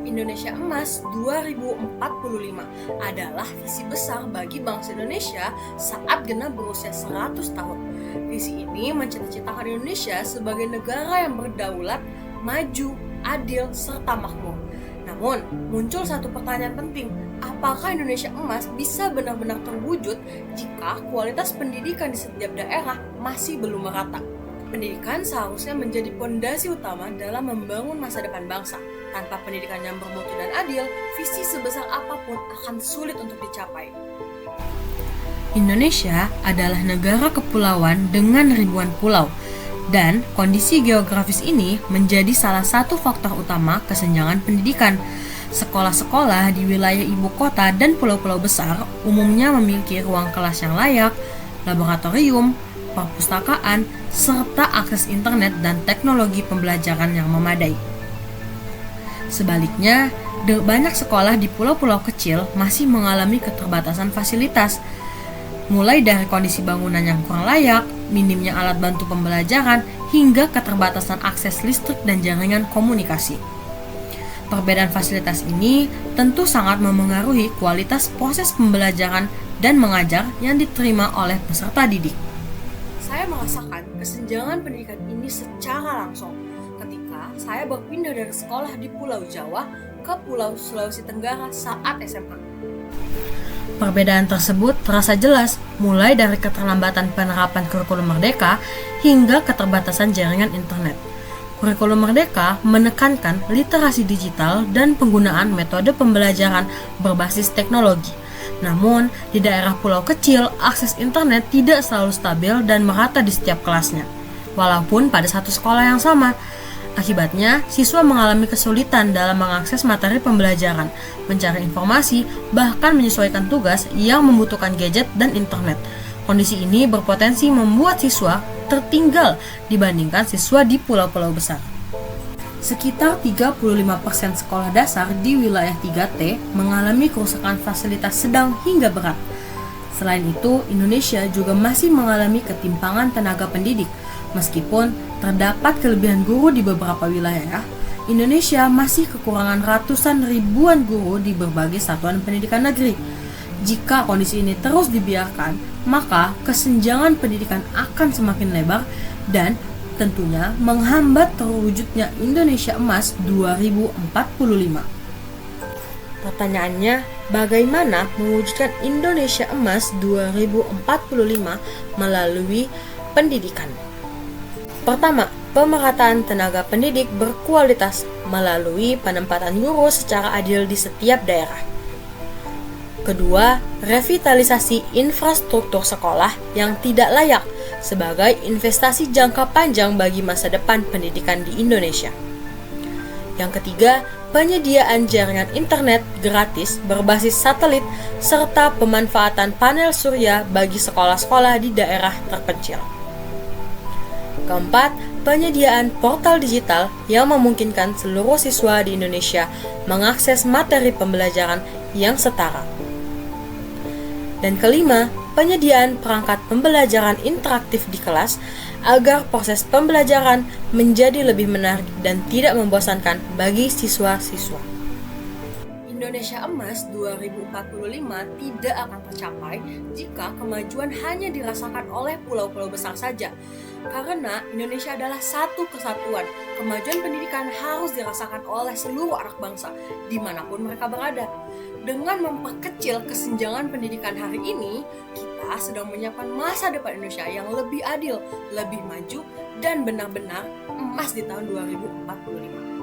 Indonesia Emas 2045 adalah visi besar bagi bangsa Indonesia saat genap berusia 100 tahun. Visi ini mencita-citakan Indonesia sebagai negara yang berdaulat, maju, adil, serta makmur. Namun, muncul satu pertanyaan penting, apakah Indonesia Emas bisa benar-benar terwujud jika kualitas pendidikan di setiap daerah masih belum merata? Pendidikan seharusnya menjadi pondasi utama dalam membangun masa depan bangsa. Tanpa pendidikan yang bermutu dan adil, visi sebesar apapun akan sulit untuk dicapai. Indonesia adalah negara kepulauan dengan ribuan pulau, dan kondisi geografis ini menjadi salah satu faktor utama kesenjangan pendidikan. Sekolah-sekolah di wilayah ibu kota dan pulau-pulau besar umumnya memiliki ruang kelas yang layak, laboratorium, perpustakaan, serta akses internet dan teknologi pembelajaran yang memadai. Sebaliknya, banyak sekolah di pulau-pulau kecil masih mengalami keterbatasan fasilitas, mulai dari kondisi bangunan yang kurang layak, minimnya alat bantu pembelajaran, hingga keterbatasan akses listrik dan jaringan komunikasi. Perbedaan fasilitas ini tentu sangat memengaruhi kualitas proses pembelajaran dan mengajar yang diterima oleh peserta didik. Saya merasakan kesenjangan pendidikan ini secara langsung ketika saya berpindah dari sekolah di Pulau Jawa ke Pulau Sulawesi Tenggara saat SMA. Perbedaan tersebut terasa jelas mulai dari keterlambatan penerapan kurikulum merdeka hingga keterbatasan jaringan internet. Kurikulum merdeka menekankan literasi digital dan penggunaan metode pembelajaran berbasis teknologi. Namun, di daerah pulau kecil, akses internet tidak selalu stabil dan merata di setiap kelasnya, walaupun pada satu sekolah yang sama. Akibatnya, siswa mengalami kesulitan dalam mengakses materi pembelajaran, mencari informasi, bahkan menyesuaikan tugas yang membutuhkan gadget dan internet. Kondisi ini berpotensi membuat siswa tertinggal dibandingkan siswa di pulau-pulau besar. Sekitar 35% sekolah dasar di wilayah 3T mengalami kerusakan fasilitas sedang hingga berat. Selain itu, Indonesia juga masih mengalami ketimpangan tenaga pendidik. Meskipun terdapat kelebihan guru di beberapa wilayah, Indonesia masih kekurangan ratusan ribuan guru di berbagai satuan pendidikan negeri. Jika kondisi ini terus dibiarkan, maka kesenjangan pendidikan akan semakin lebar dan tentunya menghambat terwujudnya Indonesia Emas 2045. Pertanyaannya, bagaimana mewujudkan Indonesia Emas 2045 melalui pendidikan? Pertama, pemerataan tenaga pendidik berkualitas melalui penempatan guru secara adil di setiap daerah. Kedua, revitalisasi infrastruktur sekolah yang tidak layak sebagai investasi jangka panjang bagi masa depan pendidikan di Indonesia. Yang ketiga, penyediaan jaringan internet gratis berbasis satelit serta pemanfaatan panel surya bagi sekolah-sekolah di daerah terpencil. Keempat, penyediaan portal digital yang memungkinkan seluruh siswa di Indonesia mengakses materi pembelajaran yang setara. Dan kelima, penyediaan perangkat pembelajaran interaktif di kelas agar proses pembelajaran menjadi lebih menarik dan tidak membosankan bagi siswa-siswa. Indonesia Emas 2045 tidak akan tercapai jika kemajuan hanya dirasakan oleh pulau-pulau besar saja. Karena Indonesia adalah satu kesatuan, kemajuan pendidikan harus dirasakan oleh seluruh anak bangsa, dimanapun mereka berada. Dengan memperkecil kesenjangan pendidikan hari ini, kita sedang menyiapkan masa depan Indonesia yang lebih adil, lebih maju, dan benar-benar emas di tahun 2045.